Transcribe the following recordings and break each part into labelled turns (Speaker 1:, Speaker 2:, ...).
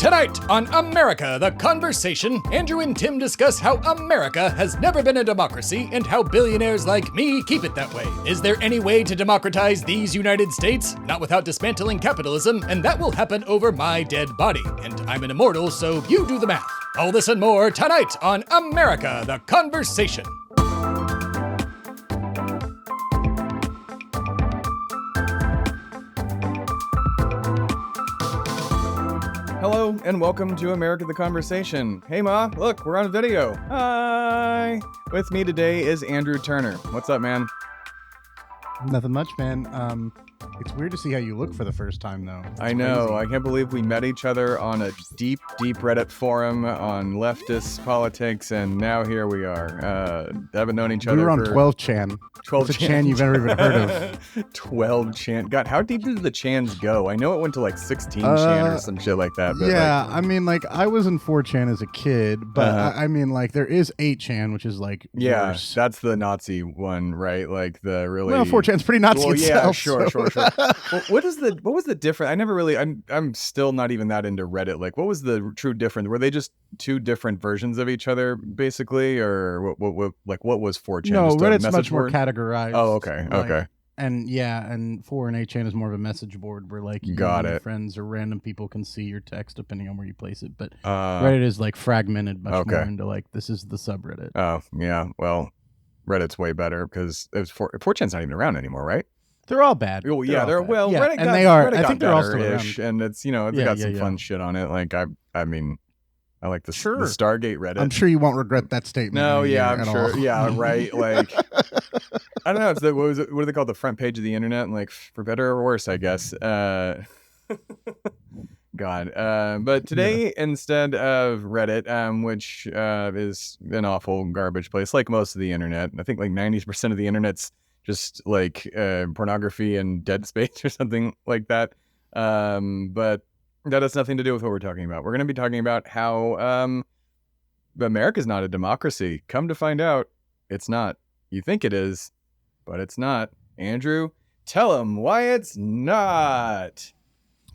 Speaker 1: Tonight on America, the Conversation, Andrew and Tim discuss how America has never been a democracy and how billionaires like me keep it that way. Is there any way to democratize these United States? Not without dismantling capitalism, and that will happen over my dead body. And I'm an immortal, so you do the math. All this and more tonight on America, the Conversation.
Speaker 2: Hello, and welcome to America the Conversation. Hey, Ma, look, we're on video. Hi! With me today is Andrew Turner. What's up, man?
Speaker 3: Nothing much, man. It's weird to see how you look for the first time, though.
Speaker 2: I know. I can't believe we met each other on a deep Reddit forum on leftist politics, and now here we are. Haven't known each other
Speaker 3: We were on
Speaker 2: for
Speaker 3: 12chan.
Speaker 2: 12
Speaker 3: It's a chan you've never even heard of.
Speaker 2: 12chan. God, how deep did the chans go? I know it went to like 16chan or some shit like that. But
Speaker 3: yeah, I mean, like, I was in 4chan as a kid, but I mean, like, there is 8chan, which is like worse.
Speaker 2: That's the Nazi one, right? Like the really.
Speaker 3: Well, 4chan's pretty Nazi itself.
Speaker 2: Yeah, sure. Well, what was the difference? I never really. I'm still not even that into Reddit. Like, what was the true difference? Were they just two different versions of each other, basically, or what was 4chan?
Speaker 3: No,
Speaker 2: just
Speaker 3: Reddit's
Speaker 2: a
Speaker 3: much more
Speaker 2: board?
Speaker 3: categorized.
Speaker 2: Oh, okay,
Speaker 3: like,
Speaker 2: okay.
Speaker 3: And yeah, and 4 and 8chan is more of a message board where like you and your friends or random people can see your text depending on where you place it. But Reddit is like fragmented much more into like this is the subreddit.
Speaker 2: Oh yeah, well, Reddit's way better because 4chan's not even around anymore, right?
Speaker 3: They're all bad.
Speaker 2: Oh yeah, they're
Speaker 3: well,
Speaker 2: yeah,
Speaker 3: Reddit and they are.
Speaker 2: Reddit
Speaker 3: I think they're all still
Speaker 2: better-ish, and it's it's got some fun shit on it. Like I mean, I like the Stargate Reddit.
Speaker 3: I'm sure you won't regret that statement.
Speaker 2: No, yeah, I'm sure.
Speaker 3: All.
Speaker 2: Yeah, right. Like I don't know. It's what do they call the front page of the internet? And like for better or worse, I guess. God. But today, instead of Reddit, which is an awful garbage place, like most of the internet, I think like 90% of the internet's just like pornography and dead space or something like that. But that has nothing to do with what we're talking about. We're going to be talking about how America's not a democracy. Come to find out, it's not. You think it is, but it's not. Andrew, tell them why it's not.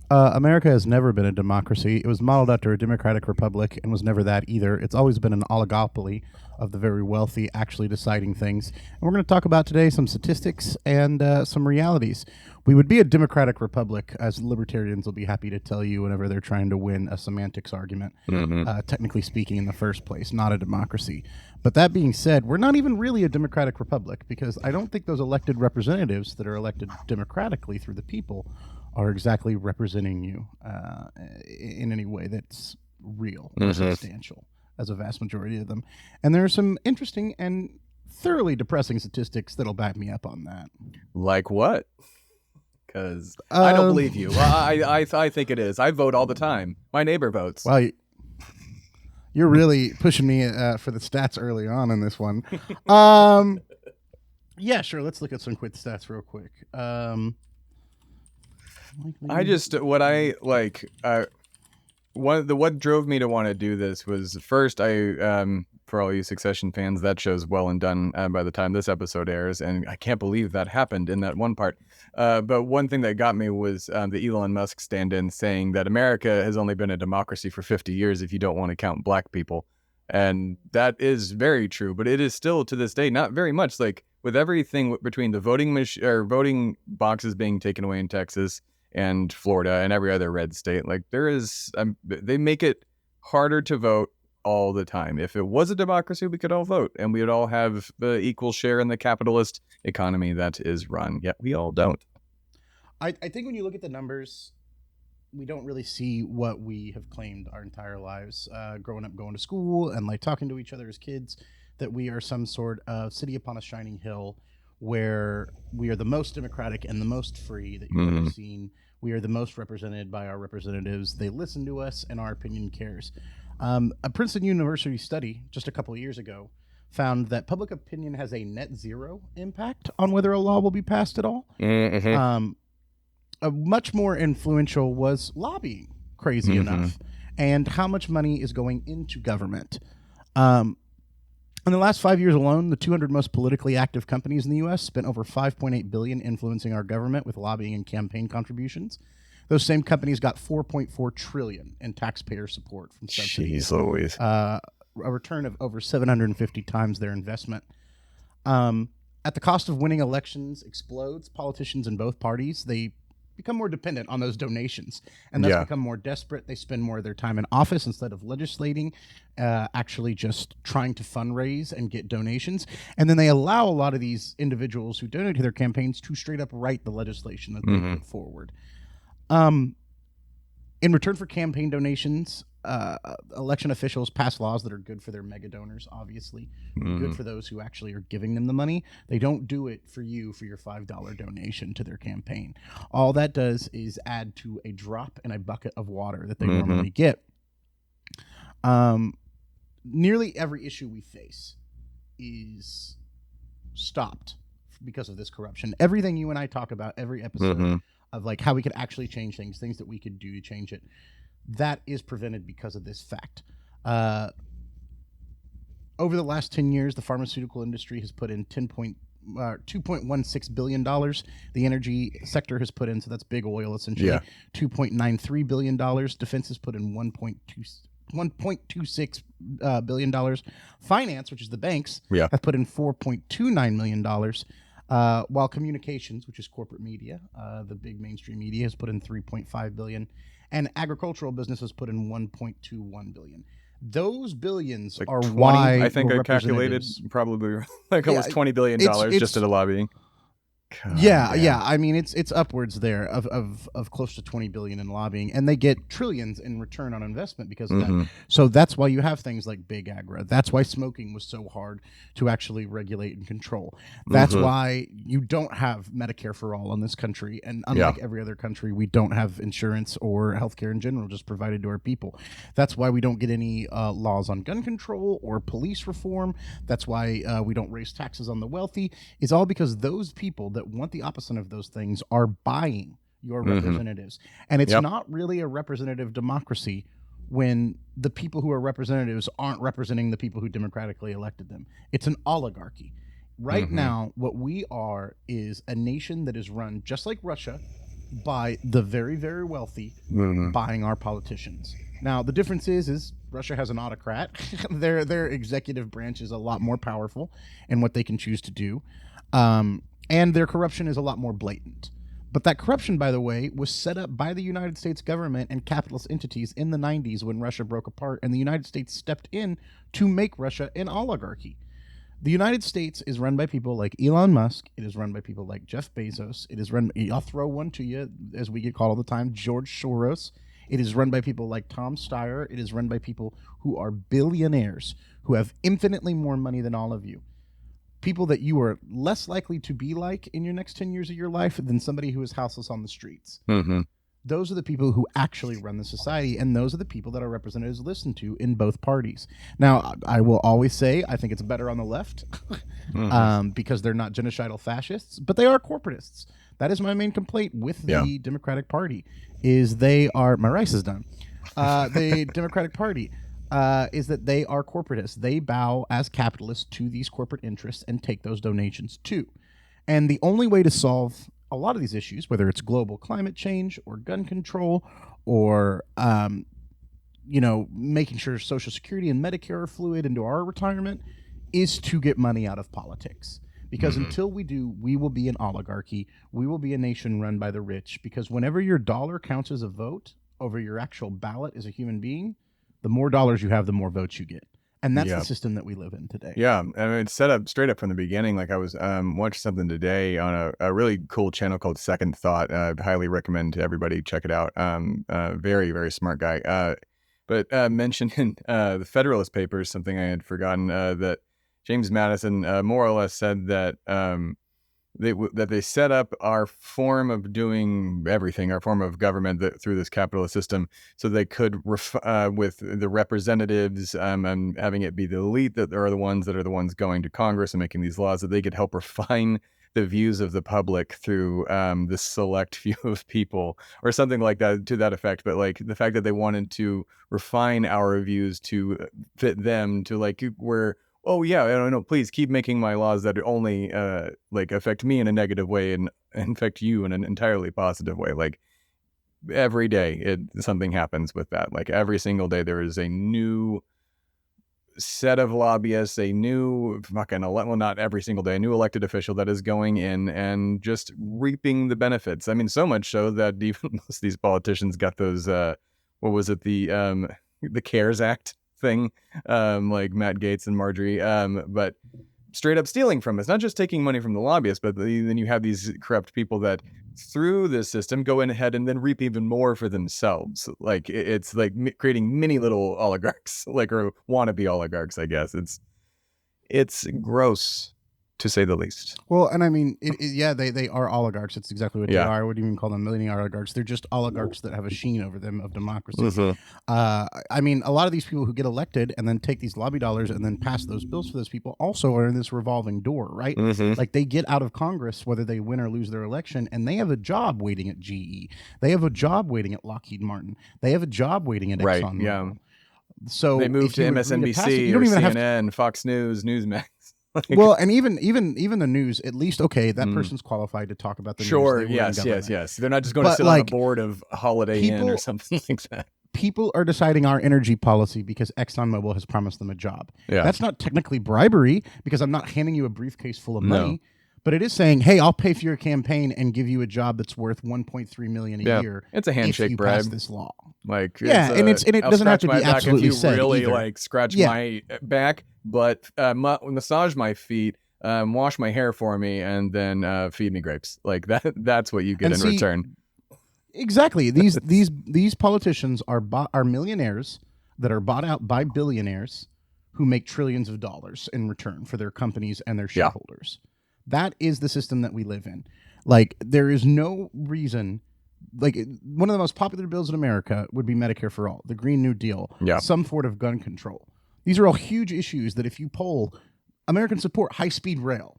Speaker 3: America has never been a democracy. It was modeled after a democratic republic and was never that either. It's always been an oligopoly of the very wealthy actually deciding things. And we're going to talk about today some statistics and some realities. We would be a democratic republic, as libertarians will be happy to tell you whenever they're trying to win a semantics argument, technically speaking in the first place, not a democracy. But that being said, we're not even really a democratic republic because I don't think those elected representatives that are elected democratically through the people are exactly representing you in any way that's real or substantial, as a vast majority of them. And there are some interesting and thoroughly depressing statistics that'll back me up on that.
Speaker 2: Like what? Because I don't believe you. I think it is. I vote all the time. My neighbor votes.
Speaker 3: Well, you're really pushing me for the stats early on in this one. Yeah, sure. Let's look at some quick stats real quick.
Speaker 2: What drove me to want to do this was first for all you Succession fans, that show's well and done by the time this episode airs, and I can't believe that happened in that one part. But one thing that got me was the Elon Musk stand-in saying that America has only been a democracy for 50 years if you don't want to count black people. And that is very true, but it is still to this day not very much. Like with everything between the voting boxes being taken away in Texas and Florida and every other red state, like there is they make it harder to vote all the time. If it was a democracy, we could all vote and we would all have the equal share in the capitalist economy that is run, yet we all don't.
Speaker 3: I think when you look at the numbers, we don't really see what we have claimed our entire lives, growing up, going to school and like talking to each other as kids, that we are some sort of city upon a shining hill where we are the most democratic and the most free that you've ever seen. We are the most represented by our representatives. They listen to us and our opinion cares. A Princeton University study just a couple of years ago found that public opinion has a net zero impact on whether a law will be passed at all. Much more influential was lobbying, crazy enough, and how much money is going into government. In the last 5 years alone, the 200 most politically active companies in the U.S. spent over $5.8 billion influencing our government with lobbying and campaign contributions. Those same companies got $4.4 trillion in taxpayer support from subsidies.
Speaker 2: Jeez Louise.
Speaker 3: A return of over 750 times their investment. At the cost of winning elections explodes, politicians in both parties, they become more dependent on those donations, and thus become more desperate. They spend more of their time in office instead of legislating, actually just trying to fundraise and get donations. And then they allow a lot of these individuals who donate to their campaigns to straight up write the legislation that they put forward. In return for campaign donations, election officials pass laws that are good for their mega donors, obviously, good for those who actually are giving them the money. They don't do it for you for your $5 donation to their campaign. All that does is add to a drop in a bucket of water that they normally get. Nearly every issue we face is stopped because of this corruption. Everything you and I talk about every episode of like how we could actually change things that we could do to change it, that is prevented because of this fact. Over the last 10 years, the pharmaceutical industry has put in $2.16 billion. The energy sector has put in, so that's big oil essentially, $2.93 billion. Defense has put in $1.26 billion. Finance, which is the banks, have put in $4.29 million. While communications, which is corporate media, the big mainstream media, has put in $3.5 billion, and agricultural businesses put in $1.21 billion. Those billions
Speaker 2: like
Speaker 3: are
Speaker 2: 20,
Speaker 3: why
Speaker 2: I think I calculated probably like almost $20 billion just to the lobbying. God,
Speaker 3: yeah. I mean, it's upwards there of close to 20 billion in lobbying, and they get trillions in return on investment because of that. So that's why you have things like big agri. That's why smoking was so hard to actually regulate and control. That's why you don't have Medicare for all in this country, and unlike every other country, we don't have insurance or healthcare in general just provided to our people. That's why we don't get any laws on gun control or police reform. That's why we don't raise taxes on the wealthy. It's all because those people that want the opposite of those things are buying your representatives. And it's not really a representative democracy when the people who are representatives aren't representing the people who democratically elected them. It's an oligarchy. Right now, what we are is a nation that is run just like Russia by the very, very wealthy buying our politicians. Now, the difference is Russia has an autocrat. Their executive branch is a lot more powerful in what they can choose to do. And their corruption is a lot more blatant. But that corruption, by the way, was set up by the United States government and capitalist entities in the 90s when Russia broke apart, and the United States stepped in to make Russia an oligarchy. The United States is run by people like Elon Musk. It is run by people like Jeff Bezos. It is run, I'll throw one to you, as we get called all the time, George Soros. It is run by people like Tom Steyer. It is run by people who are billionaires, who have infinitely more money than all of you. People that you are less likely to be like in your next 10 years of your life than somebody who is houseless on the streets. Those are the people who actually run the society, and those are the people that our representatives listen to in both parties. Now, I will always say I think it's better on the left because they're not genocidal fascists, but they are corporatists. That is my main complaint with the Democratic Party, is they are... My rice is done. The Democratic Party... is that they are corporatists. They bow as capitalists to these corporate interests and take those donations too. And the only way to solve a lot of these issues, whether it's global climate change or gun control or, making sure Social Security and Medicare are fluid into our retirement, is to get money out of politics. Because until we do, we will be an oligarchy. We will be a nation run by the rich. Because whenever your dollar counts as a vote over your actual ballot as a human being, the more dollars you have, the more votes you get. And that's the system that we live in today.
Speaker 2: Yeah. I mean, it's set up straight up from the beginning. Like I was watching something today on a really cool channel called Second Thought. I'd highly recommend to everybody check it out. Very, very smart guy. But mentioned in the Federalist Papers, something I had forgotten, that James Madison more or less said that they set up our form of doing everything, our form of government through this capitalist system, so they could, with the representatives and having it be the elite that are the ones going to Congress and making these laws, that they could help refine the views of the public through this select few of people or something like that, to that effect. But like the fact that they wanted to refine our views to fit them, to like where, oh yeah, I don't know, please keep making my laws that only like affect me in a negative way and affect you in an entirely positive way. Like every day something happens with that. Like every single day there is a new set of lobbyists, a new well, not every single day, a new elected official that is going in and just reaping the benefits. I mean, so much so that even most of these politicians got those what was it, the CARES Act thing, like Matt Gaetz and Marjorie, but straight up stealing from us, not just taking money from the lobbyists, but then you have these corrupt people that through this system go in ahead and then reap even more for themselves. Like it's like creating mini little oligarchs, like, or wannabe oligarchs, I guess. It's gross, to say the least.
Speaker 3: Well, and I mean, they are oligarchs. It's exactly what they
Speaker 2: Yeah.
Speaker 3: are. I wouldn't even call them millionaire oligarchs. They're just oligarchs that have a sheen over them of democracy.
Speaker 2: Mhm.
Speaker 3: I mean, a lot of these people who get elected and then take these lobby dollars and then pass those bills for those people also are in this revolving door, right?
Speaker 2: Mhm.
Speaker 3: Like they get out of Congress, whether they win or lose their election, and they have a job waiting at GE. They have a job waiting at Lockheed Martin. They have a job waiting at
Speaker 2: Right,
Speaker 3: ExxonMobil.
Speaker 2: yeah.
Speaker 3: So
Speaker 2: They move
Speaker 3: if
Speaker 2: to
Speaker 3: you agree pass it,
Speaker 2: MSNBC
Speaker 3: you don't
Speaker 2: or
Speaker 3: even have
Speaker 2: CNN, Fox News, Newsmax.
Speaker 3: well, and even the news, at least, okay, that person's qualified to talk about the
Speaker 2: Sure,
Speaker 3: news. They were in
Speaker 2: yes.
Speaker 3: government.
Speaker 2: They're not just going to
Speaker 3: But,
Speaker 2: sit on
Speaker 3: like,
Speaker 2: a board of Holiday Inn or
Speaker 3: people-
Speaker 2: something like that.
Speaker 3: People are deciding our energy policy because ExxonMobil has promised them a job.
Speaker 2: Yeah.
Speaker 3: That's not technically bribery because I'm not handing you a briefcase full of
Speaker 2: No.
Speaker 3: money, but it is saying, hey, I'll pay for your campaign and give you a job that's worth $1.3 million a year.
Speaker 2: It's a handshake
Speaker 3: if you
Speaker 2: bribe.
Speaker 3: pass this law.
Speaker 2: Like,
Speaker 3: Yeah, and it
Speaker 2: I'll
Speaker 3: doesn't have to
Speaker 2: scratch
Speaker 3: be
Speaker 2: my back
Speaker 3: absolutely
Speaker 2: if you
Speaker 3: said
Speaker 2: really
Speaker 3: either.
Speaker 2: like scratch
Speaker 3: Yeah.
Speaker 2: my back, but massage my feet, wash my hair for me, and then feed me grapes. Like that's what you get
Speaker 3: And
Speaker 2: in
Speaker 3: see,
Speaker 2: return.
Speaker 3: Exactly. These politicians are millionaires that are bought out by billionaires who make trillions of dollars in return for their companies and their shareholders. That is the system that we live in. Like there is no reason. Like one of the most popular bills in America would be Medicare for all, the Green New Deal, some sort of gun control. These are all huge issues that if you poll, Americans support high-speed rail.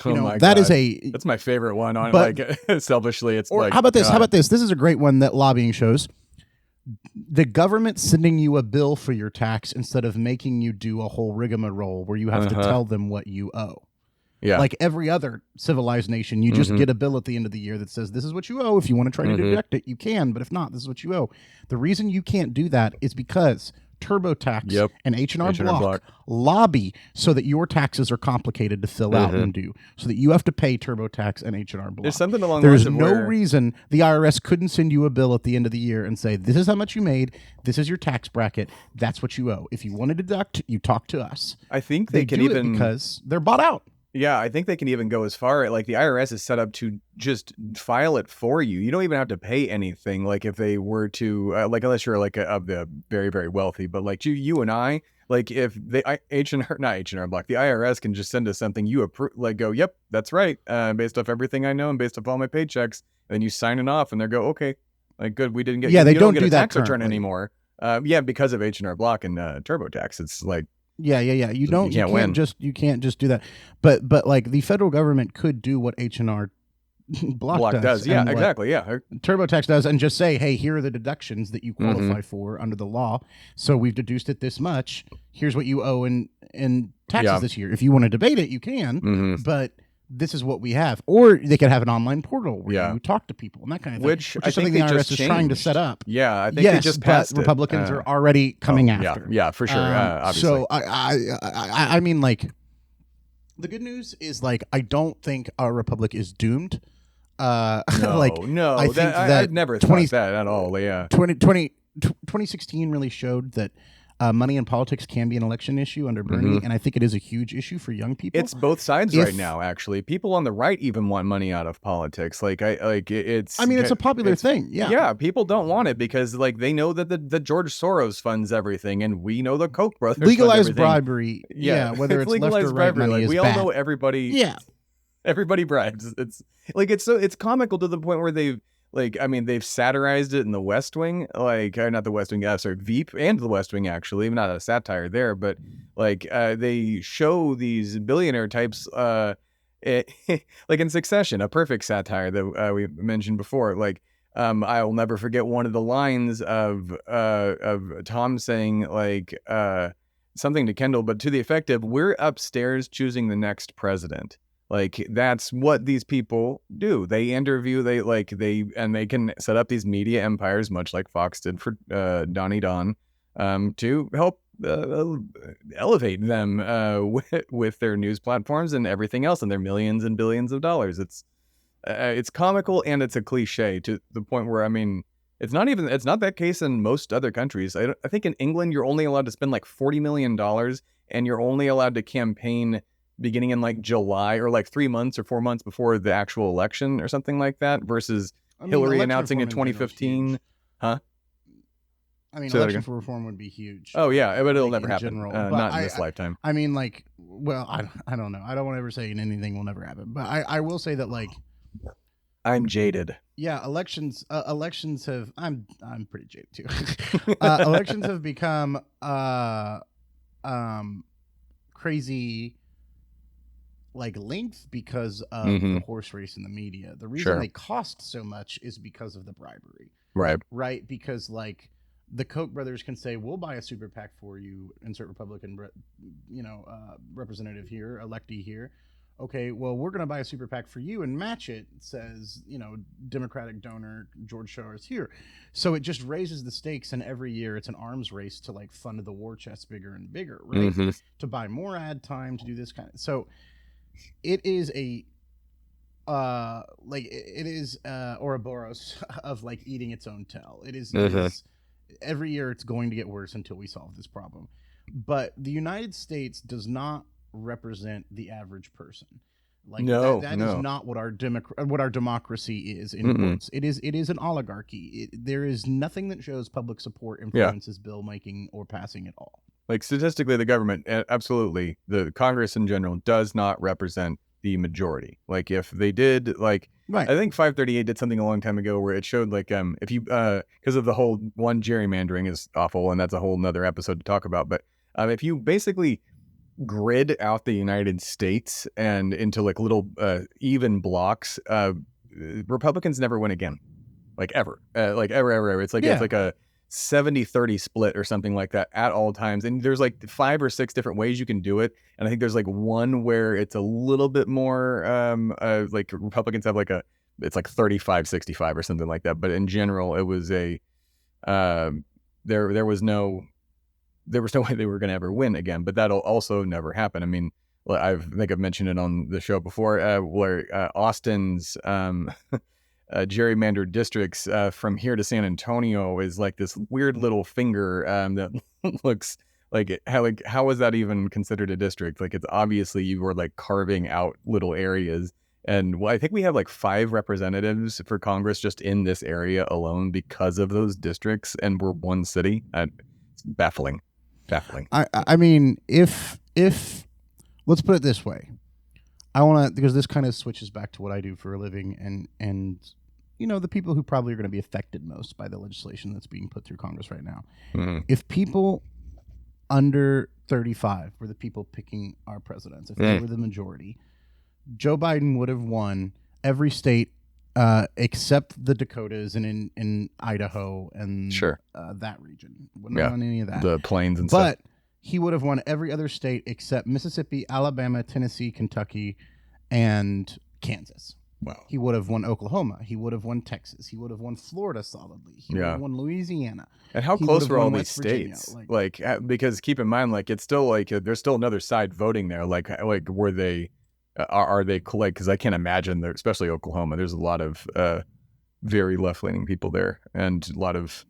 Speaker 3: You know,
Speaker 2: my
Speaker 3: that
Speaker 2: God.
Speaker 3: is
Speaker 2: That's my favorite one. On
Speaker 3: But-
Speaker 2: like selfishly, it's
Speaker 3: Or
Speaker 2: like
Speaker 3: how about this?
Speaker 2: God.
Speaker 3: How about this? This is a great one that lobbying shows. The government sending you a bill for your tax instead of making you do a whole rigmarole where you have to tell them what you owe.
Speaker 2: Yeah.
Speaker 3: Like every other civilized nation, you just get a bill at the end of the year that says this is what you owe. If you want to try to deduct it, you can, but if not, this is what you owe. The reason you can't do that is because TurboTax and H&R Block lobby so that your taxes are complicated to fill out and do, so that you have to pay TurboTax and H&R Block.
Speaker 2: There's something along the
Speaker 3: There's
Speaker 2: lines of
Speaker 3: no
Speaker 2: where-
Speaker 3: reason the IRS couldn't send you a bill at the end of the year and say, this is how much you made, this is your tax bracket, that's what you owe. If you want to deduct, you talk to us.
Speaker 2: I think
Speaker 3: They
Speaker 2: they can
Speaker 3: do
Speaker 2: even
Speaker 3: it because they're bought out.
Speaker 2: Yeah, I think they can even go as far. Like the IRS is set up to just file it for you. You don't even have to pay anything. Like if they were to, like unless you're like of the very very wealthy, but like you and I, like if they H&R Block, the IRS can just send us something you approve, like go, yep, that's right, based off everything I know and based off all my paychecks. And then you sign it off, and they go, okay, like good, we didn't get.
Speaker 3: Yeah, they
Speaker 2: you
Speaker 3: don't
Speaker 2: get
Speaker 3: do
Speaker 2: a
Speaker 3: that
Speaker 2: tax return
Speaker 3: currently.
Speaker 2: anymore. Yeah, because of H&R Block and TurboTax, it's like.
Speaker 3: Yeah. You don't.
Speaker 2: can't win.
Speaker 3: You can't just do that. But like the federal government could do what H&R Block does.
Speaker 2: Yeah,
Speaker 3: and what
Speaker 2: exactly. Yeah.
Speaker 3: TurboTax does, and just say, hey, here are the deductions that you qualify for under the law. So we've deduced it this much. Here's what you owe in taxes this year. If you want to debate it, you can. But this is what we have. Or they could have an online portal where you talk to people and that kind of thing.
Speaker 2: Which I
Speaker 3: is something
Speaker 2: think
Speaker 3: the
Speaker 2: they
Speaker 3: IRS
Speaker 2: just
Speaker 3: is trying to
Speaker 2: changed.
Speaker 3: set up.
Speaker 2: Yeah, I think
Speaker 3: Yes,
Speaker 2: they just
Speaker 3: but
Speaker 2: passed it.
Speaker 3: Republicans are already coming after.
Speaker 2: Yeah, for sure. Obviously.
Speaker 3: So I mean, like, the good news is, like, I don't think our republic is doomed.
Speaker 2: No,
Speaker 3: like,
Speaker 2: no,
Speaker 3: I think that
Speaker 2: I'd never
Speaker 3: 20
Speaker 2: thought that at all. Yeah,
Speaker 3: 2016 really showed that money in politics can be an election issue under Bernie, and I think it is a huge issue for young people.
Speaker 2: it's both sides right now. Actually, people on the right even want money out of politics. It's.
Speaker 3: I mean, it's a popular thing. Yeah.
Speaker 2: Yeah, people don't want it because like they know that the George Soros funds everything, and we know the Koch brothers fund
Speaker 3: Legalized
Speaker 2: everything.
Speaker 3: bribery. Yeah. Whether it's left
Speaker 2: legalized
Speaker 3: or right
Speaker 2: bribery.
Speaker 3: money
Speaker 2: Like,
Speaker 3: is
Speaker 2: we
Speaker 3: bad.
Speaker 2: all know everybody.
Speaker 3: Yeah.
Speaker 2: Everybody bribes. It's like it's comical to the point where they've they've satirized it in The West Wing, not The West Wing, sorry, Veep and The West Wing, actually, not a satire there, but they show these billionaire types like in Succession, a perfect satire that we mentioned before. I'll never forget one of the lines of Tom saying something to Kendall, but to the effect of, "We're upstairs choosing the next president." Like that's what these people do. They interview, they can set up these media empires, much like Fox did for Donnie Don, to help elevate them with their news platforms and everything else, and their millions and billions of dollars. It's comical and it's a cliche to the point where, I mean, it's not that case in most other countries. I think in England you're only allowed to spend like $40 million, and you're only allowed to campaign beginning in like July or like 3 months or 4 months before the actual election or something like that, versus Hillary announcing in 2015. Huh?
Speaker 3: I mean, election for reform would be huge.
Speaker 2: Oh yeah, but it'll never happen.
Speaker 3: General,
Speaker 2: not in this lifetime.
Speaker 3: I mean, like, well, I don't know. I don't want to ever say anything will never happen, but I will say that, like,
Speaker 2: I'm jaded.
Speaker 3: Yeah, elections have. I'm pretty jaded too. Elections have become crazy, like, length because of the horse race in the media. The reason they cost so much is because of the bribery. Right, because like the Koch brothers can say, we'll buy a super PAC for you, insert Republican representative here, electee here. Okay, well, we're going to buy a super PAC for you and match it, says, Democratic donor George Soros here. So it just raises the stakes, and every year it's an arms race to like fund the war chest bigger and bigger, right? To buy more ad time, to do this kind of. So it is a Ouroboros of like eating its own tail. It is every year it's going to get worse until we solve this problem. But the United States does not represent the average person. Like that is not what our democracy is in quotes. It is an oligarchy. There is nothing that shows public support influences bill making or passing at all.
Speaker 2: Like statistically, the government, absolutely, the Congress in general does not represent the majority. Like if they did, like I think 538 did something a long time ago where it showed like if you because of the whole one, gerrymandering is awful, and that's a whole nother episode to talk about. But if you basically grid out the United States and into like little even blocks, Republicans never win again, like ever. It's like it's like a 70-30 split or something like that at all times, and there's like 5 or 6 different ways you can do it, and I think there's like one where it's a little bit more like Republicans have like it's like 35-65 or something like that, but in general it was a there was no way they were going to ever win again. But that'll also never happen. I mean, I think I've mentioned it on the show before, where Austin's gerrymandered districts from here to San Antonio is like this weird little finger that looks like how is that even considered a district? Like it's obviously you were like carving out little areas. And I think we have like 5 representatives for Congress just in this area alone because of those districts, and we're one city. It's baffling.
Speaker 3: I mean, if let's put it this way, I want to, because this kind of switches back to what I do for a living, and the people who probably are going to be affected most by the legislation that's being put through Congress right now. If people under 35 were the people picking our presidents, if they were the majority, Joe Biden would have won every state except the Dakotas and in Idaho and that region. Wouldn't have won any of that.
Speaker 2: The plains and stuff.
Speaker 3: But he would have won every other state except Mississippi, Alabama, Tennessee, Kentucky, and Kansas.
Speaker 2: Wow.
Speaker 3: He would have won Oklahoma. He would have won Texas. He would have won Florida solidly. He would have won Louisiana.
Speaker 2: And how close were all these states? Like, because keep in mind, like, it's still like there's still another side voting there. Like were they? Are they collect? Because I can't imagine there, especially Oklahoma. There's a lot of very left-leaning people there, and a lot of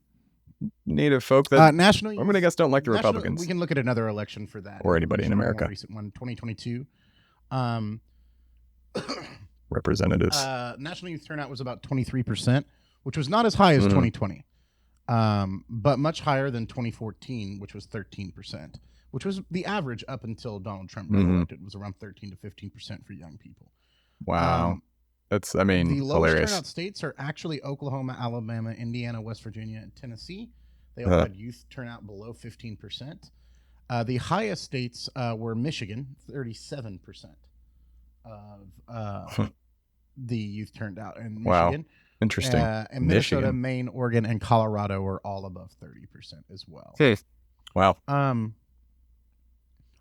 Speaker 2: Native folk that I'm gonna guess don't like the Republicans.
Speaker 3: We can look at another election for that,
Speaker 2: or anybody in America.
Speaker 3: Recent one, 2022.
Speaker 2: Representatives.
Speaker 3: National youth turnout was about 23%, which was not as high as 2020, but much higher than 2014, which was 13%. Which was the average up until Donald Trump got elected, was around 13 to 15% for young people.
Speaker 2: Wow. That's, the
Speaker 3: lowest
Speaker 2: hilarious.
Speaker 3: Turnout states are actually Oklahoma, Alabama, Indiana, West Virginia, and Tennessee. They all had youth turnout below 15%. The highest states were Michigan, 37% of the youth turned out in Michigan.
Speaker 2: Wow. Interesting.
Speaker 3: And Minnesota, Maine, Oregon, and Colorado are all above 30% as well.
Speaker 2: Wow.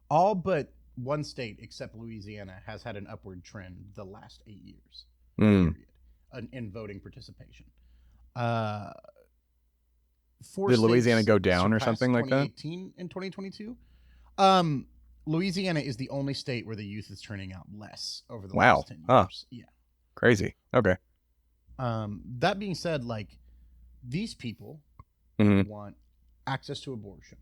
Speaker 3: All but one state except Louisiana has had an upward trend the last 8 years,
Speaker 2: Mm.
Speaker 3: period, in voting participation. Uh, Four
Speaker 2: Did Louisiana
Speaker 3: states
Speaker 2: go down or
Speaker 3: surpassed
Speaker 2: something like that?
Speaker 3: 2018 and 2022. Um, Louisiana is the only state where the youth is turning out less over the
Speaker 2: Wow.
Speaker 3: last 10 years.
Speaker 2: Huh.
Speaker 3: Yeah.
Speaker 2: Crazy. Okay.
Speaker 3: That being said, like, these people
Speaker 2: Mhm.
Speaker 3: want access to abortion.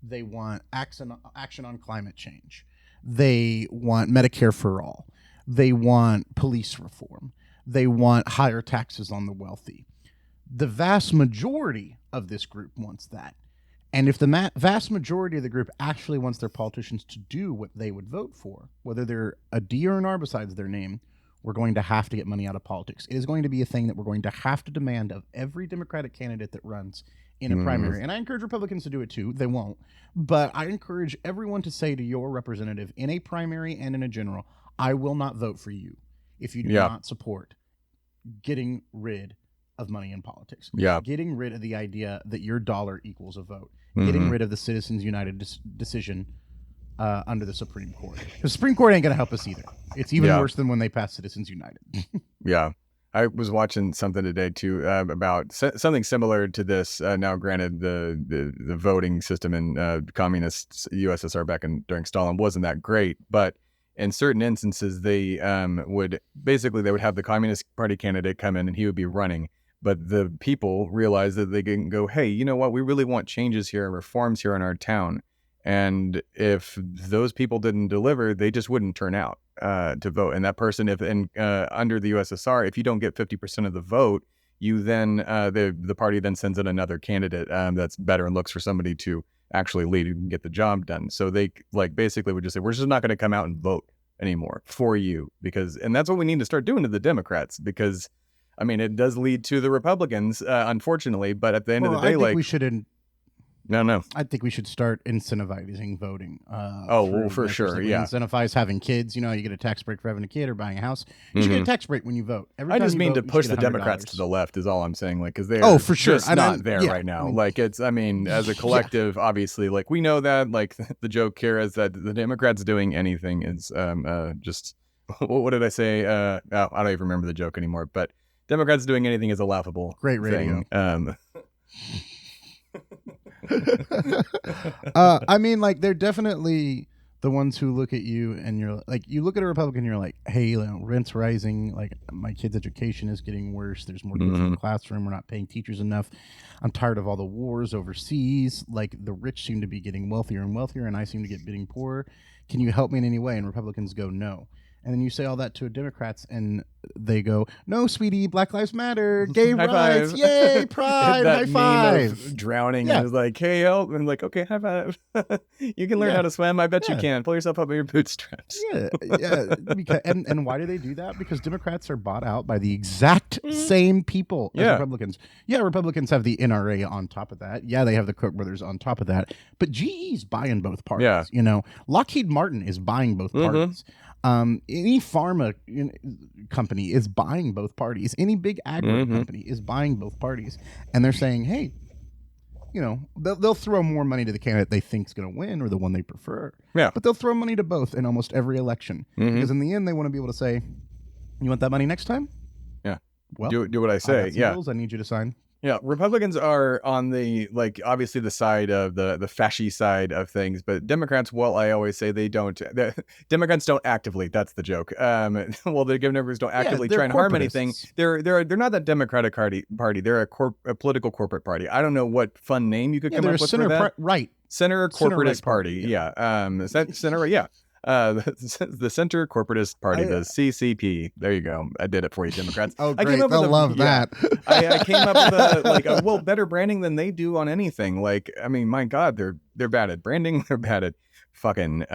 Speaker 3: They want action on climate change. They want Medicare for all. They want police reform. They want higher taxes on the wealthy. The vast majority of this group wants that. And if the vast majority of the group actually wants their politicians to do what they would vote for, whether they're a D or an R besides their name, we're going to have to get money out of politics. It is going to be a thing that we're going to have to demand of every Democratic candidate that runs in a primary. And I encourage Republicans to do it too. They won't. But I encourage everyone to say to your representative in a primary and in a general, I will not vote for you if you do not support getting rid of money in politics.
Speaker 2: Yeah.
Speaker 3: Getting rid of the idea that your dollar equals a vote. Getting rid of the Citizens United decision under the Supreme Court. The Supreme Court ain't going to help us either. It's even worse than when they passed Citizens United.
Speaker 2: Yeah. I was watching something today too about something similar to this. Now, granted, the voting system in communist USSR back during Stalin wasn't that great, but in certain instances, they would have the Communist Party candidate come in and he would be running. But the people realized that they can go, hey, you know what? We really want changes here, reforms here in our town. And if those people didn't deliver, they just wouldn't turn out to vote. And that person, under the USSR, if you don't get 50% of the vote, you then the party then sends in another candidate that's better and looks for somebody to actually lead and get the job done. So they basically would just say, we're just not going to come out and vote anymore for you, and that's what we need to start doing to the Democrats, because I mean, it does lead to the Republicans, unfortunately, but at the end of the day,
Speaker 3: I think we should start incentivizing voting.
Speaker 2: For sure. Yeah.
Speaker 3: Incentivize having kids. You get a tax break for having a kid or buying a house. You should get a tax break when you vote.
Speaker 2: I just mean to push the Democrats to the left is all I'm saying. Because they're
Speaker 3: for sure.
Speaker 2: just not there right now. As a collective, obviously, we know that, the joke here is that the Democrats doing anything is just, what did I say? I don't even remember the joke anymore, but Democrats doing anything is a laughable
Speaker 3: Great radio.
Speaker 2: thing.
Speaker 3: I mean, they're definitely the ones who look at you and you're you look at a Republican, you're like, hey, rent's rising, my kid's education is getting worse, there's more kids in the classroom, we're not paying teachers enough, I'm tired of all the wars overseas, the rich seem to be getting wealthier and wealthier and I seem to get getting poorer, can you help me in any way? And Republicans go, no. And then you say all that to Democrats, and they go, "No, sweetie, Black Lives Matter, gay rights, yay, pride, high five."
Speaker 2: Drowning, and it's like, "Hey, help!" And okay, high five. You can learn how to swim. I bet you can. Pull yourself up by your bootstraps.
Speaker 3: Yeah. And why do they do that? Because Democrats are bought out by the exact same people as Republicans. Yeah, Republicans have the NRA on top of that. Yeah, they have the Koch brothers on top of that. But GE's buying both parties. Yeah. Lockheed Martin is buying both parties. Any pharma company is buying both parties. Any big agro company is buying both parties, and they're saying, "Hey, they'll throw more money to the candidate they think is going to win or the one they prefer.
Speaker 2: Yeah,
Speaker 3: but they'll throw money to both in almost every election because in the end they want to be able to say, "You want that money next time?
Speaker 2: Yeah,
Speaker 3: well,
Speaker 2: do what I say.
Speaker 3: Rules I need you to sign."
Speaker 2: Yeah, Republicans are on the obviously the side of the fascist side of things, but Democrats, well, I always say Democrats don't actively. That's the joke. Well, the Democrats don't actively try and harm anything. They're not that Democratic party. They're a political corporate party. I don't know what fun name you could come up with for that. Center corporatist party. Center. Yeah. The Center Corporatist Party, the CCP. There you go. I did it for you, Democrats.
Speaker 3: Oh, great. They'll love that.
Speaker 2: I came up with better branding than they do on anything. I mean, my God, they're bad at branding. They're bad at fucking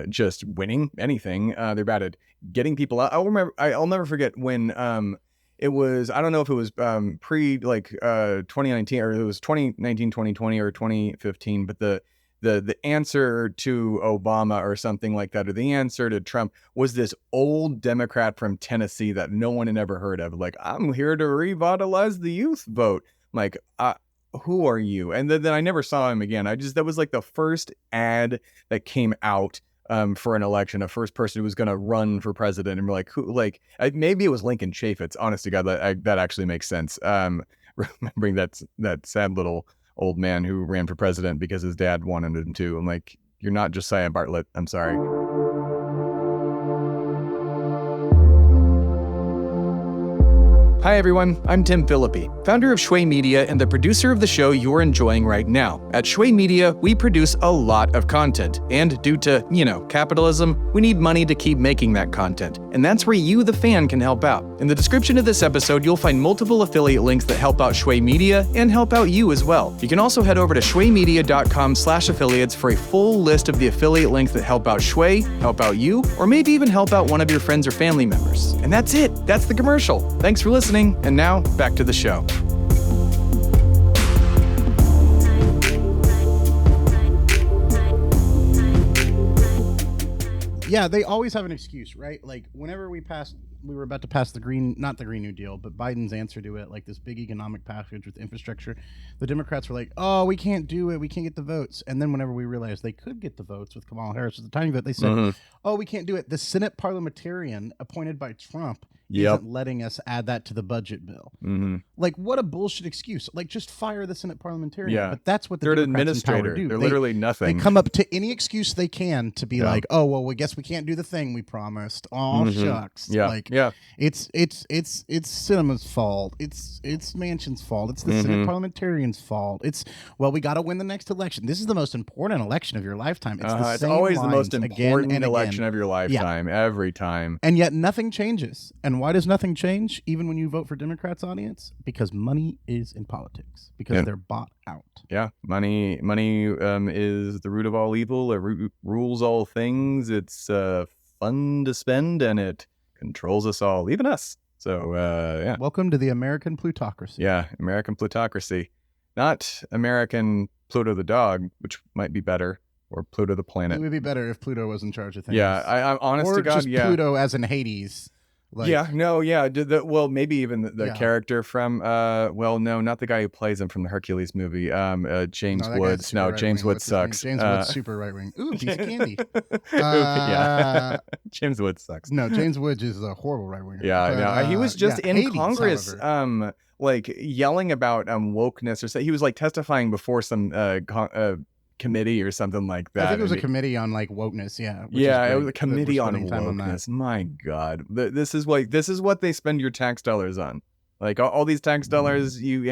Speaker 2: just winning anything. They're bad at getting people out. I'll never forget when it was, I don't know if it was pre 2019 or it was 2019, 2020 or 2015, but the answer to Obama or something like that, or the answer to Trump was this old Democrat from Tennessee that no one had ever heard of. I'm here to revitalize the youth vote. Who are you? And then I never saw him again. That was the first ad that came out for an election, a first person who was going to run for president, and we're like, who? Like, maybe it was Lincoln Chaffetz. Honest to God, that actually makes sense. Remembering that sad little old man who ran for president because his dad wanted him to. I'm like, you're not Josiah Bartlett. I'm sorry.
Speaker 1: Hi everyone, I'm Tim Philippi, founder of Shui Media and the producer of the show you're enjoying right now. At Shui Media, we produce a lot of content, and due to, capitalism, we need money to keep making that content. And that's where you, the fan, can help out. In the description of this episode, you'll find multiple affiliate links that help out Shui Media and help out you as well. You can also head over to shuimedia.com/affiliates for a full list of the affiliate links that help out Shui, help out you, or maybe even help out one of your friends or family members. And that's it. That's the commercial. Thanks for listening. And now, back to the show.
Speaker 3: Yeah, they always have an excuse, right? Like, whenever we were about to pass not the Green New Deal, but Biden's answer to it, like this big economic package with infrastructure, the Democrats were like, oh, we can't do it, we can't get the votes. And then whenever we realized they could get the votes with Kamala Harris with a tiny vote, they said, oh, we can't do it. The Senate parliamentarian appointed by Trump isn't letting us add that to the budget bill. Like, what a bullshit excuse. Like, just fire the Senate parliamentarian.
Speaker 2: Yeah.
Speaker 3: But that's what the
Speaker 2: They're an
Speaker 3: Democrats in power
Speaker 2: administrator.
Speaker 3: do.
Speaker 2: They're literally nothing.
Speaker 3: They come up to any excuse they can to be like, oh, well, we guess we can't do the thing we promised. Oh, shucks.
Speaker 2: Yeah.
Speaker 3: Like,
Speaker 2: yeah.
Speaker 3: It's Cinema's fault. It's Manchin's fault. It's the Senate parliamentarian's fault. We got to win the next election. This is the most important election of your lifetime. It's
Speaker 2: always the most
Speaker 3: important
Speaker 2: important election of your lifetime, every time.
Speaker 3: And yet nothing changes. And why does nothing change, even when you vote for Democrats, audience? Because money is in politics. Because they're bought out.
Speaker 2: Yeah, money is the root of all evil. It rules all things. It's fun to spend, and it controls us all, even us. So, yeah.
Speaker 3: Welcome to the American plutocracy.
Speaker 2: Yeah, American plutocracy. Not American Pluto the dog, which might be better, or Pluto the planet.
Speaker 3: It would be better if Pluto was in charge of things.
Speaker 2: Yeah, I'm honest
Speaker 3: or
Speaker 2: to God,
Speaker 3: just Pluto as in Hades. Like,
Speaker 2: maybe even the character from no, not the guy who plays him from the Hercules movie. James Woods. No, James Woods sucks.
Speaker 3: James Woods super right wing. Ooh, piece of candy.
Speaker 2: Yeah, James Woods sucks.
Speaker 3: No, James Woods is a horrible right winger.
Speaker 2: Yeah, he was just in
Speaker 3: Hades,
Speaker 2: Congress,
Speaker 3: however.
Speaker 2: like yelling about wokeness or something. He was like testifying before some committee or something like that.
Speaker 3: I think it was a committee on like wokeness. Yeah.
Speaker 2: It was a committee on wokeness. My God, this is what they spend your tax dollars on. Like all these tax dollars, you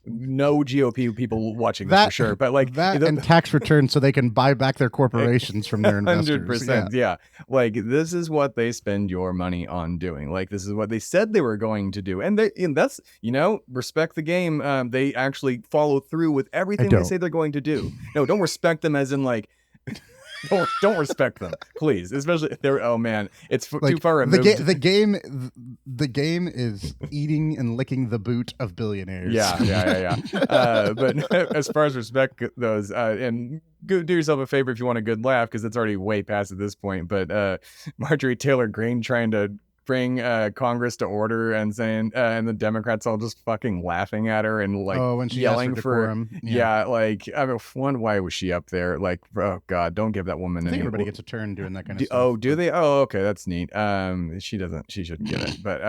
Speaker 2: no GOP people watching this for sure, but like
Speaker 3: that and tax returns so they can buy back their corporations from their investors.
Speaker 2: 100%, yeah. Like this is what they spend your money on doing. Like this is what they said they were going to do, and that's respect the game. They actually follow through with everything they say they're going to do. No, don't respect them as in like. Don't respect them, please. Especially if they're it's too far removed.
Speaker 3: The game is eating and licking the boot of billionaires.
Speaker 2: Yeah. But as far as respect goes, and do yourself a favor if you want a good laugh, because it's already way past at this point. But Marjorie Taylor Greene trying to bring Congress to order and saying, and the Democrats all just fucking laughing at her and like
Speaker 3: when she
Speaker 2: yelling for
Speaker 3: decorum.
Speaker 2: Why was she up there? Like, oh God, don't give that woman.
Speaker 3: I think everybody gets a turn doing that kind of stuff.
Speaker 2: Do they? Oh, okay, that's neat. She shouldn't get it, but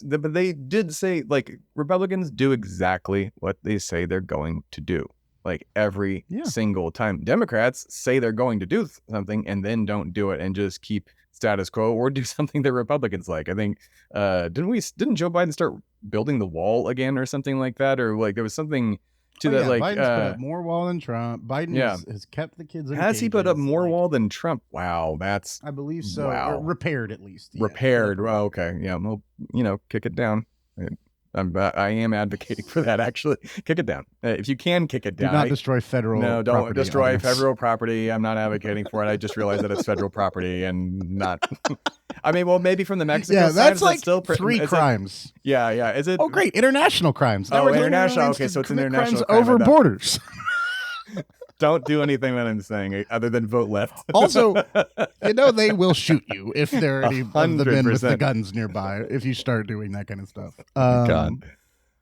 Speaker 2: but they did say like Republicans do exactly what they say they're going to do. Like every single time. Democrats say they're going to do something and then don't do it and just keep status quo or do something that Republicans like. I think didn't Joe Biden start building the wall again or something like that, or like there was something to that. Like
Speaker 3: Biden's put up more wall than Trump. Biden has kept the kids in
Speaker 2: Has he put up more wall than Trump? Wow, that's
Speaker 3: I believe so.
Speaker 2: Wow.
Speaker 3: Or repaired at least.
Speaker 2: Repaired. Well, okay. Yeah, well, kick it down. I am advocating for that, actually. Kick it down. If you can kick it down.
Speaker 3: Do not destroy federal
Speaker 2: No, don't
Speaker 3: property,
Speaker 2: destroy federal property. I'm not advocating for it. I just realized that it's federal property and not... I mean, well, maybe from the Mexico side.
Speaker 3: That's like
Speaker 2: still
Speaker 3: three crimes.
Speaker 2: Yeah. Is it?
Speaker 3: Oh, great. International crimes.
Speaker 2: Now international. Okay, so it's an international crime.
Speaker 3: Over borders.
Speaker 2: Don't do anything that I'm saying other than vote left.
Speaker 3: Also, they will shoot you if there are any of the men with the guns nearby if you start doing that kind of stuff.
Speaker 2: God.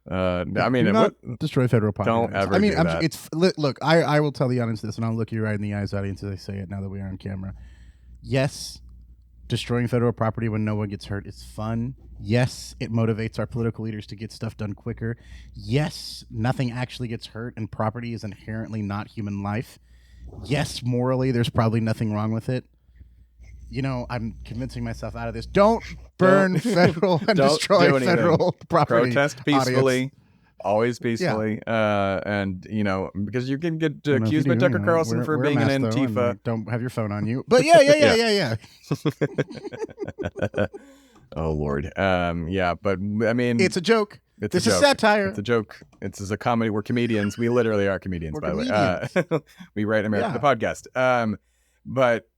Speaker 2: I mean,
Speaker 3: do not destroy federal property.
Speaker 2: Don't ever
Speaker 3: I mean,
Speaker 2: do that.
Speaker 3: Look, I will tell the audience this, and I'll look you right in the eyes, audience, as I say it now that we are on camera. Yes, destroying federal property when no one gets hurt is fun. Yes, it motivates our political leaders to get stuff done quicker. Yes, nothing actually gets hurt, and property is inherently not human life. Yes, morally, there's probably nothing wrong with it. You know, I'm convincing myself out of this. Don't burn federal and destroy federal property.
Speaker 2: Protest peacefully. Always peacefully. And, you know, because you can get accused by Tucker Carlson for being an Antifa.
Speaker 3: Don't have your phone on you. But yeah.
Speaker 2: Oh, Lord. Yeah, but I mean,
Speaker 3: it's a joke. This is satire.
Speaker 2: It's a joke. It's a comedy. We're comedians. We literally are comedians, by the way. We write America the podcast. But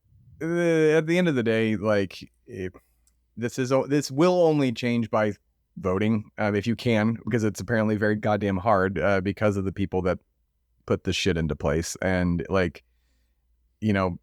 Speaker 2: at the end of the day, like, this will only change by voting, if you can, because it's apparently very goddamn hard because of the people that put this shit into place. And, like, you know,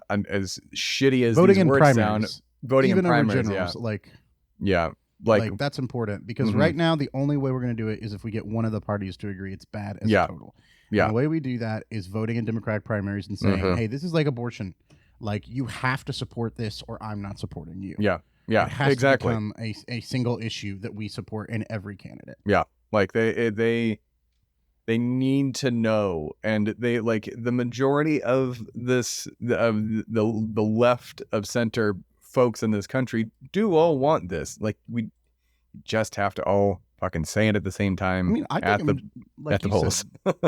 Speaker 2: as shitty as
Speaker 3: voting
Speaker 2: these words sound, voting
Speaker 3: even
Speaker 2: in primaries,
Speaker 3: generals,
Speaker 2: like
Speaker 3: that's important, because right now the only way we're going to do it is if we get one of the parties to agree it's bad as a total.
Speaker 2: Yeah.
Speaker 3: And the way we do that is voting in Democratic primaries and saying, hey, this is like abortion. Like, you have to support this or I'm not supporting you.
Speaker 2: Yeah,
Speaker 3: it has to become a single issue that we support in every candidate.
Speaker 2: Yeah, like they need to know, and they, like, the majority of this the left of center folks in this country do all want this. Like, we just have to all fucking say it at the same time. I mean, at the polls.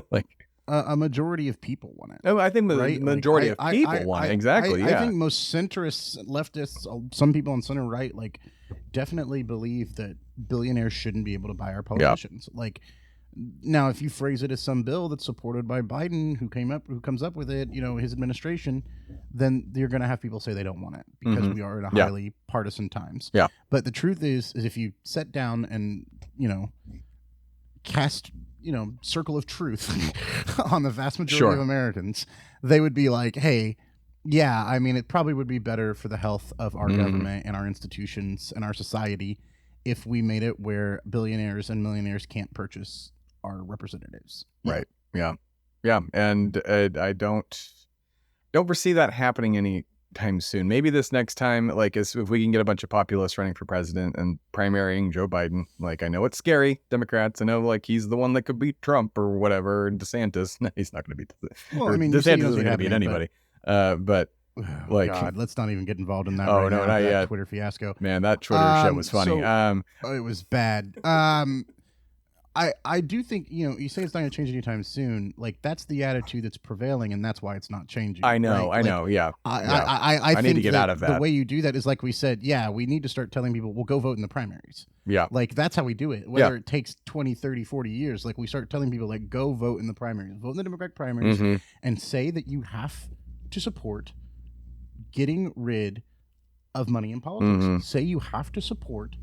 Speaker 2: Like,
Speaker 3: a majority of people want it.
Speaker 2: Oh, I think the majority of people want it. Exactly. I
Speaker 3: think most centrists, leftists, some people on center right, like, definitely believe that billionaires shouldn't be able to buy our politicians. Yeah. Like, now, if you phrase it as some bill that's supported by Biden, who comes up with it, you know, his administration, then you're going to have people say they don't want it, because we are in a highly partisan times. Yeah. But the truth is if you sit down and, you know, cast, you know, circle of truth on the vast majority of Americans, they would be like, hey, yeah, I mean, it probably would be better for the health of our government and our institutions and our society if we made it where billionaires and millionaires can't purchase our representatives.
Speaker 2: Right. Yeah. Yeah. And I don't foresee that happening anytime soon. Maybe this next time, like, if we can get a bunch of populists running for president and primarying Joe Biden. Like, I know it's scary, Democrats. I know, like, he's the one that could beat Trump or whatever. DeSantis. No, he's not going to beat. Well, I mean, DeSantis isn't going to beat anybody. But like,
Speaker 3: God, let's not even get involved in that.
Speaker 2: Oh, no, not yet.
Speaker 3: Twitter fiasco.
Speaker 2: Man, that Twitter shit was funny.
Speaker 3: It was bad. I do think, you know, you say it's not going to change anytime soon. Like, that's the attitude that's prevailing, and that's why it's not changing.
Speaker 2: I know, right? I know. Yeah.
Speaker 3: I
Speaker 2: need to get out of that.
Speaker 3: The way you do that is, like we said, we need to start telling people, well, go vote in the primaries.
Speaker 2: Yeah.
Speaker 3: Like, that's how we do it. Whether it takes 20, 30, 40 years, like, we start telling people, like, go vote in the primaries. Vote in the Democratic primaries and say that you have to support getting rid of money in politics. Say you have to support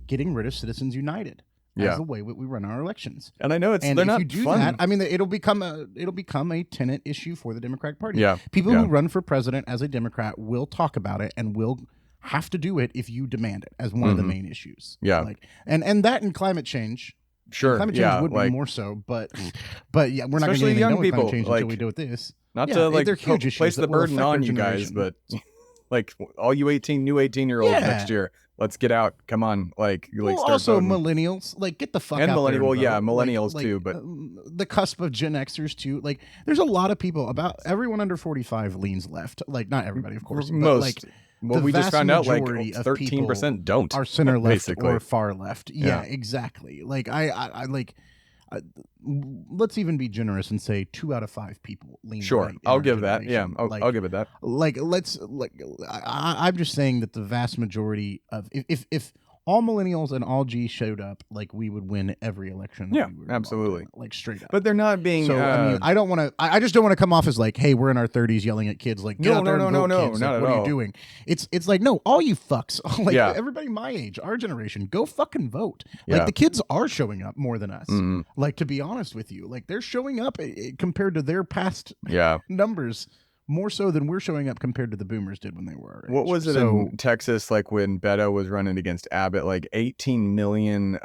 Speaker 3: getting rid of Citizens United. As the way we run our elections.
Speaker 2: And I know they're not fun.
Speaker 3: That, I mean, it'll become a tenant issue for the Democratic Party.
Speaker 2: Yeah.
Speaker 3: People who run for president as a Democrat will talk about it and will have to do it if you demand it as one of the main issues.
Speaker 2: Yeah.
Speaker 3: Like, and that and climate change.
Speaker 2: Sure.
Speaker 3: Climate change would be more so, but yeah, we're not going to get anything done with climate change until we do with this.
Speaker 2: Not to, like, place the burden on you guys, but like, all you new 18-year-olds next year, let's get out. Come on. Like start
Speaker 3: also
Speaker 2: voting.
Speaker 3: Millennials, like, get the fuck
Speaker 2: and
Speaker 3: out there. And
Speaker 2: millennials too, but
Speaker 3: the cusp of Gen Xers too. Like, there's a lot of people, about everyone under 45 leans left. Like, not everybody, of course.
Speaker 2: Most.
Speaker 3: But, like,
Speaker 2: well, we just found out, like, 13% don't.
Speaker 3: Are center left
Speaker 2: basically.
Speaker 3: Or far left. Yeah, exactly. Like, I like... let's even be generous and say 2 out of 5 people lean right.
Speaker 2: I'll give that. Yeah, I'll give it that.
Speaker 3: Like, I'm just saying that the vast majority of if all millennials and all G showed up, like, we would win every election.
Speaker 2: Yeah, absolutely.
Speaker 3: Like, straight up.
Speaker 2: But they're not being.
Speaker 3: So I mean, I don't want to. I just don't want to come off as like, hey, we're in our 30s yelling at kids like, get out there and vote, kids.
Speaker 2: Not
Speaker 3: like,
Speaker 2: at
Speaker 3: what
Speaker 2: all.
Speaker 3: are you doing? It's like, no, all you fucks, like, everybody my age, our generation, go fucking vote. Like, the kids are showing up more than us. Like, to be honest with you, like, they're showing up compared to their past numbers more so than we're showing up compared to the boomers did when they were our age.
Speaker 2: What was it in Texas, like when Beto was running against Abbott? Like 18 million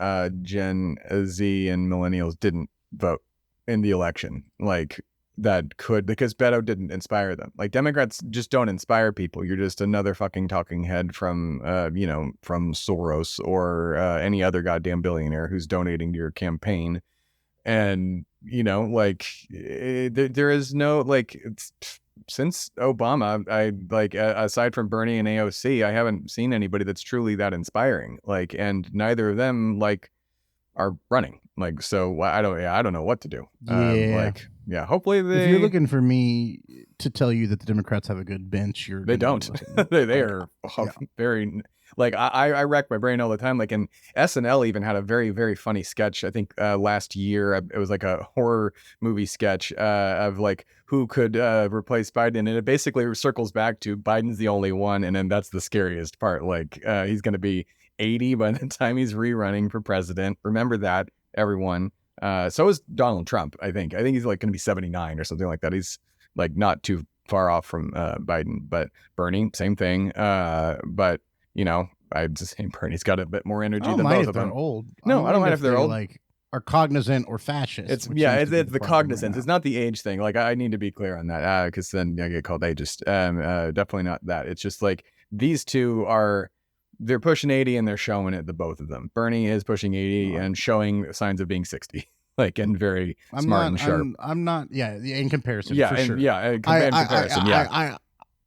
Speaker 2: Gen Z and millennials didn't vote in the election. Like that could, because Beto didn't inspire them. Like Democrats just don't inspire people. You're just another fucking talking head from, from Soros or any other goddamn billionaire who's donating to your campaign. And, there is no, since Obama, I aside from Bernie and AOC, I haven't seen anybody that's truly that inspiring. And neither of them are running. So I don't know what to do. Hopefully
Speaker 3: if you're looking for me to tell you that the Democrats have a good bench,
Speaker 2: they don't. they are very I rack my brain all the time. And SNL even had a very, very funny sketch. I think last year it was like a horror movie sketch of who could replace Biden, and it basically circles back to Biden's the only one, and then that's the scariest part. He's going to be 80 by the time he's rerunning for president. Remember that, everyone. So is Donald Trump. I think he's going to be 79 or something like that. He's not too far off from Biden. But Bernie, same thing. But I'd just say Bernie's got a bit more energy than both of them.
Speaker 3: Old.
Speaker 2: No, I don't mind if they're old.
Speaker 3: Are cognizant or fascist.
Speaker 2: It's the cognizance. It's not the age thing. I need to be clear on that because then I get called ageist. Definitely not that. It's just these two they're pushing 80 and they're showing it, the both of them. Bernie is pushing 80 and showing signs of being 60. And very smart and sharp.
Speaker 3: I'm not, in comparison,
Speaker 2: yeah,
Speaker 3: for sure.
Speaker 2: In comparison,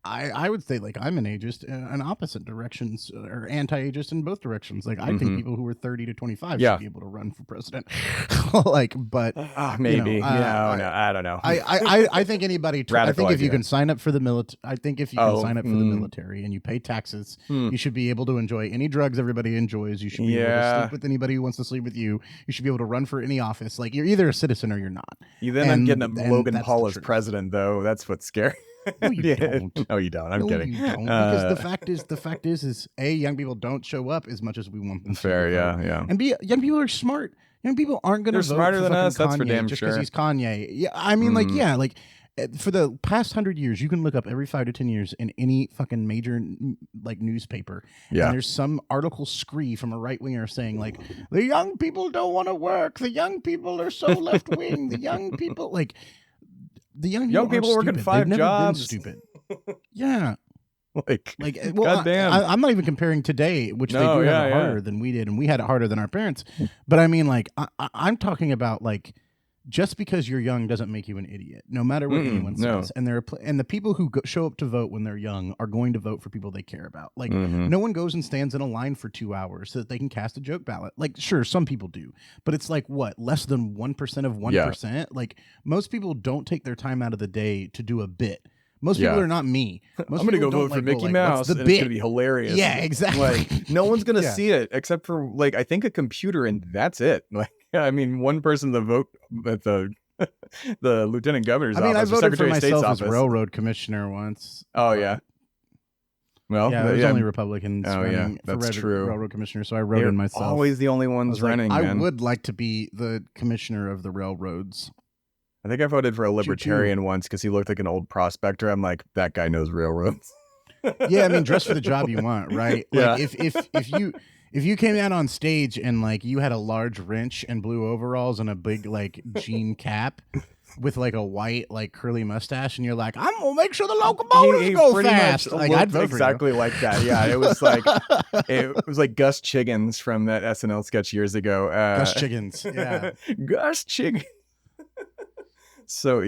Speaker 3: I would say I'm an ageist in opposite directions or anti-ageist in both directions. I think people who are 30 to 25 should be able to run for president. But
Speaker 2: maybe I don't know.
Speaker 3: I think anybody. I think if you can sign up for the military, the military and you pay taxes, you should be able to enjoy any drugs everybody enjoys. You should be able to sleep with anybody who wants to sleep with you. You should be able to run for any office. You're either a citizen or you're not.
Speaker 2: You then end getting a Logan Paul as president, though. That's what's scary.
Speaker 3: No, you don't.
Speaker 2: No, you don't. I'm kidding.
Speaker 3: You don't. Because the fact is young people don't show up as much as we want them to.
Speaker 2: Fair, yeah.
Speaker 3: And young people are smart. Young people aren't going to vote
Speaker 2: smarter
Speaker 3: for
Speaker 2: than us.
Speaker 3: Kanye
Speaker 2: That's for damn
Speaker 3: just
Speaker 2: sure.
Speaker 3: because he's Kanye. Yeah, I mean, for the past 100 years, you can look up every 5 to 10 years in any fucking major newspaper.
Speaker 2: Yeah.
Speaker 3: And there's some article scree from a right winger saying the young people don't want to work. The young people are so left wing. The young people the young people working 5 jobs. Stupid. Yeah.
Speaker 2: Goddamn.
Speaker 3: I'm not even comparing today, which they do have it harder than we did, and we had it harder than our parents. But I mean, I'm talking about just because you're young doesn't make you an idiot, no matter what anyone says. And and the people who show up to vote when they're young are going to vote for people they care about. No one goes and stands in a line for 2 hours so that they can cast a joke ballot. Sure, some people do, but it's less than 1% of 1%. Most people don't take their time out of the day to do a bit. Most people are not me.
Speaker 2: I'm going to go vote for Mickey Mouse, and it's going to be hilarious.
Speaker 3: Yeah, exactly.
Speaker 2: No one's going to see it except for I think a computer, and that's it. One person to vote at the lieutenant governor's office.
Speaker 3: I voted for myself as
Speaker 2: office.
Speaker 3: Railroad commissioner once.
Speaker 2: Oh yeah. Well,
Speaker 3: there's only Republicans.
Speaker 2: That's true.
Speaker 3: Railroad commissioner, so I wrote in myself.
Speaker 2: Always the only ones running.
Speaker 3: I would like to be the commissioner of the railroads.
Speaker 2: I think I voted for a libertarian once because he looked like an old prospector. I'm like, that guy knows railroads.
Speaker 3: Yeah, dress for the job you want, right? If you came out on stage and you had a large wrench and blue overalls and a big jean cap with a white curly mustache, and you're like, I'm gonna make sure the locomotives go fast. I'd vote
Speaker 2: exactly like that. Yeah, it was it was like Gus Chiggins from that SNL sketch years ago.
Speaker 3: Gus Chiggins, yeah,
Speaker 2: Gus Chiggins. So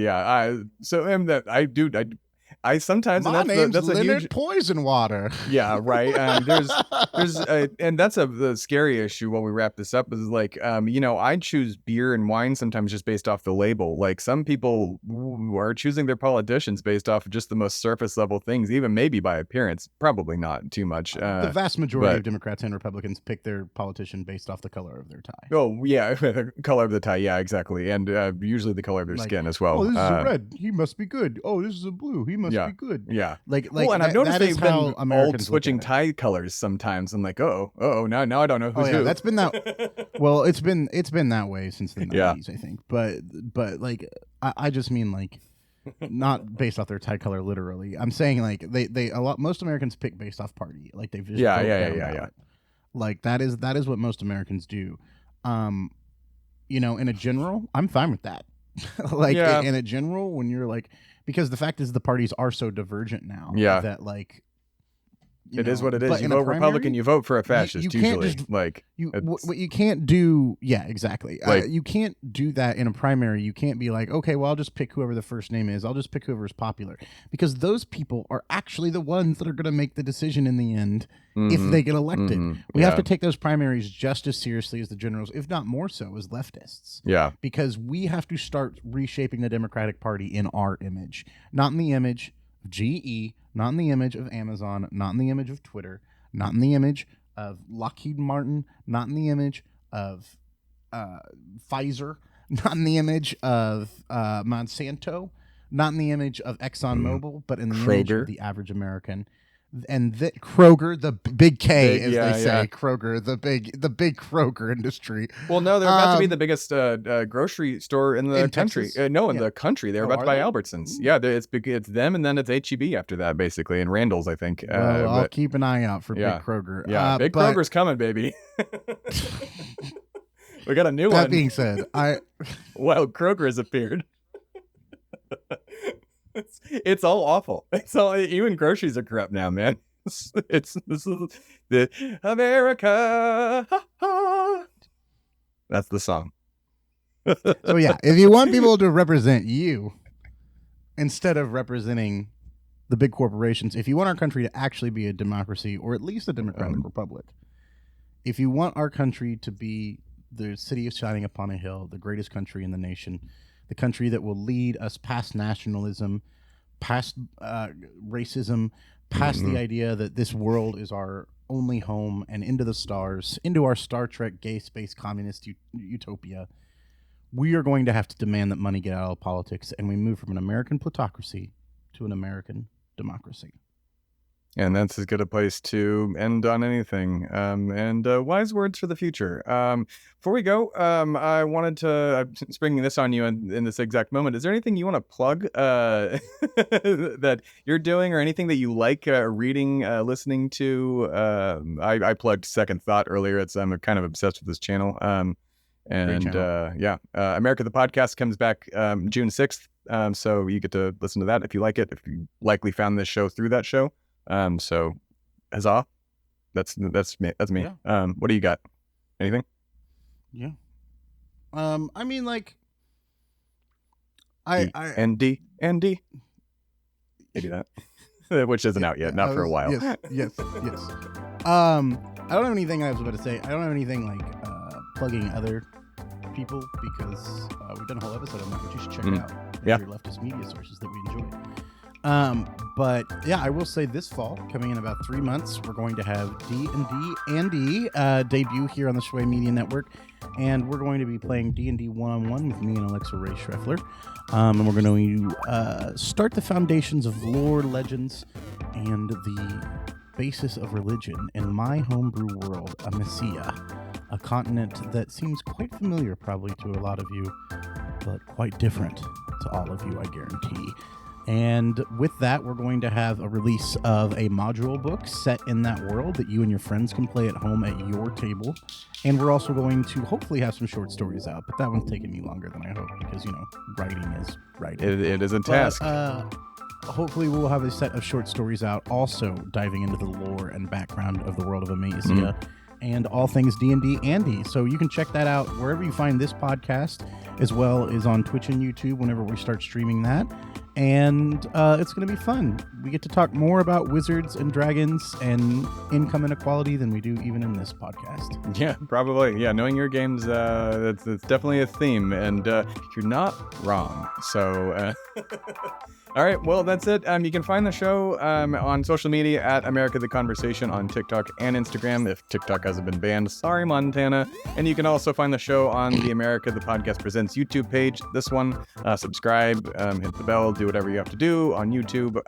Speaker 2: I sometimes
Speaker 3: my name's
Speaker 2: that's
Speaker 3: Leonard
Speaker 2: a huge
Speaker 3: Poison Water.
Speaker 2: Yeah, right. And that's the scary issue. While we wrap this up, is I choose beer and wine sometimes just based off the label. Some people are choosing their politicians based off of just the most surface level things, even maybe by appearance. Probably not too much.
Speaker 3: The vast majority of Democrats and Republicans pick their politician based off the color of their tie.
Speaker 2: Oh yeah, the color of the tie. Yeah, exactly, and usually the color of their skin as well.
Speaker 3: Oh, this is a red. He must be good. Oh, this is a blue. He must be good.
Speaker 2: Yeah.
Speaker 3: And
Speaker 2: I've noticed they've been
Speaker 3: Americans
Speaker 2: switching tie colors sometimes. I'm like, now I don't know who's who.
Speaker 3: That's been that. Well, it's been that way since the 90s, I think. But I just mean not based off their tie color literally. I'm saying like most Americans pick based off party. Like they've just
Speaker 2: Yeah.
Speaker 3: Like that is what most Americans do. In a general, I'm fine with that. In a general, when you're like, because the fact is the parties are so divergent now.
Speaker 2: Yeah.
Speaker 3: That like.
Speaker 2: It is what it is. You vote Republican, you vote for a fascist. Usually,
Speaker 3: what you can't do. Yeah, exactly. You can't do that in a primary. You can't be like, okay, well, I'll just pick whoever the first name is. I'll just pick whoever's popular, because those people are actually the ones that are going to make the decision in the end if they get elected. We have to take those primaries just as seriously as the generals, if not more so, as leftists.
Speaker 2: Yeah,
Speaker 3: because we have to start reshaping the Democratic Party in our image, not in the image of GE. Not in the image of Amazon, not in the image of Twitter, not in the image of Lockheed Martin, not in the image of Pfizer, not in the image of Monsanto, not in the image of ExxonMobil, but in the image of the average American. And Kroger, the big K, as they say, Kroger, the big Kroger industry.
Speaker 2: Well, no, they're about to be the biggest grocery store in the country. The country. They're about to buy Albertsons. Yeah, it's them, and then it's HEB after that, basically, and Randall's, I think.
Speaker 3: Well, I'll keep an eye out for Big Kroger.
Speaker 2: Yeah, Kroger's coming, baby. We got a new one.
Speaker 3: That being said,
Speaker 2: Wow, Kroger has appeared. It's all awful. It's all, even groceries are corrupt now, man. This is the America. That's the song.
Speaker 3: So yeah, if you want people to represent you instead of representing the big corporations, if you want our country to actually be a democracy, or at least a democratic republic, if you want our country to be the city shining upon a hill, the greatest country in the nation, the country that will lead us past nationalism, past racism, past the idea that this world is our only home, and into the stars, into our Star Trek gay space communist utopia, we are going to have to demand that money get out of politics, and we move from an American plutocracy to an American democracy.
Speaker 2: And that's as good a place to end on anything. And wise words for the future. Before we go, I wanted to, I'm springing this on you in this exact moment. Is there anything you want to plug that you're doing, or anything that you like reading, listening to? I plugged Second Thought earlier. I'm kind of obsessed with this channel. America the Podcast comes back June 6th. So you get to listen to that if you like it, if you likely found this show through that show. So huzzah. That's me. Yeah. What do you got? Anything?
Speaker 3: Yeah. I mean, like,
Speaker 2: Andy. Maybe that. Which isn't out yet, not for a while.
Speaker 3: Yes. I don't have anything I was about to say. I don't have anything like plugging other people, because we've done a whole episode on that, which you should check out. Your leftist media sources that we enjoy. But yeah, I will say this fall, coming in about 3 months, we're going to have D&D Andy debut here on the Shway Media Network, and we're going to be playing D&D one-on-one with me and Alexa Ray Schreffler, and we're going to start the foundations of lore, legends, and the basis of religion in my homebrew world, Amicia, a continent that seems quite familiar probably to a lot of you, but quite different to all of you, I guarantee. And with that, we're going to have a release of a module book set in that world that you and your friends can play at home at your table. And we're also going to hopefully have some short stories out, but that one's taking me longer than I hoped, because, writing is writing.
Speaker 2: It is a task.
Speaker 3: Hopefully we'll have a set of short stories out, also diving into the lore and background of the world of Amicia and all things D&D Andy. So you can check that out wherever you find this podcast, as well as on Twitch and YouTube whenever we start streaming that. And it's going to be fun. We get to talk more about wizards and dragons and income inequality than we do even in this podcast.
Speaker 2: Yeah, probably. Yeah, knowing your games, it's definitely a theme, and you're not wrong. So, all right, well, that's it. You can find the show on social media at America the Conversation on TikTok and Instagram, if TikTok hasn't been banned. Sorry, Montana. And you can also find the show on the America the Podcast Presents YouTube page. This one, subscribe, hit the bell, do whatever you have to do on YouTube.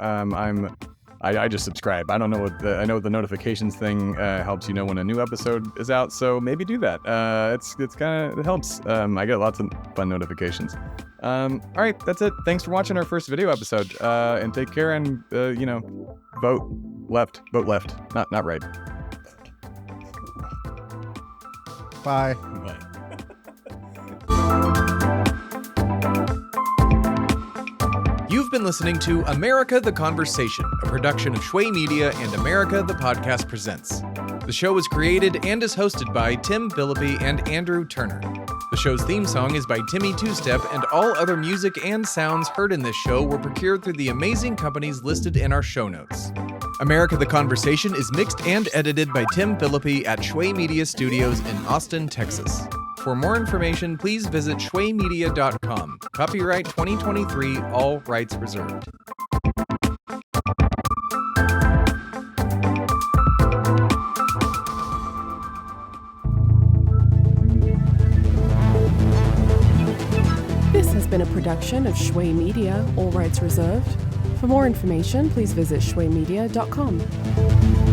Speaker 2: I just subscribe. I don't know I know the notifications thing helps you know when a new episode is out, so maybe do that. It helps. I get lots of fun notifications. All right, that's it. Thanks for watching our first video episode. And take care and vote left. Vote left. Not right.
Speaker 3: Bye.
Speaker 1: Bye. You've been listening to America the Conversation, a production of Shway Media and America the Podcast Presents. The show was created and is hosted by Tim Phillippe and Andrew Turner. The show's theme song is by Timmy Two Step, and all other music and sounds heard in this show were procured through the amazing companies listed in our show notes. America the Conversation is mixed and edited by Tim Phillippe at Shway Media Studios in Austin, Texas. For more information, please visit shwaymedia.com. Copyright 2023, all rights reserved.
Speaker 4: This has been a production of Shway Media, all rights reserved. For more information, please visit shwaymedia.com.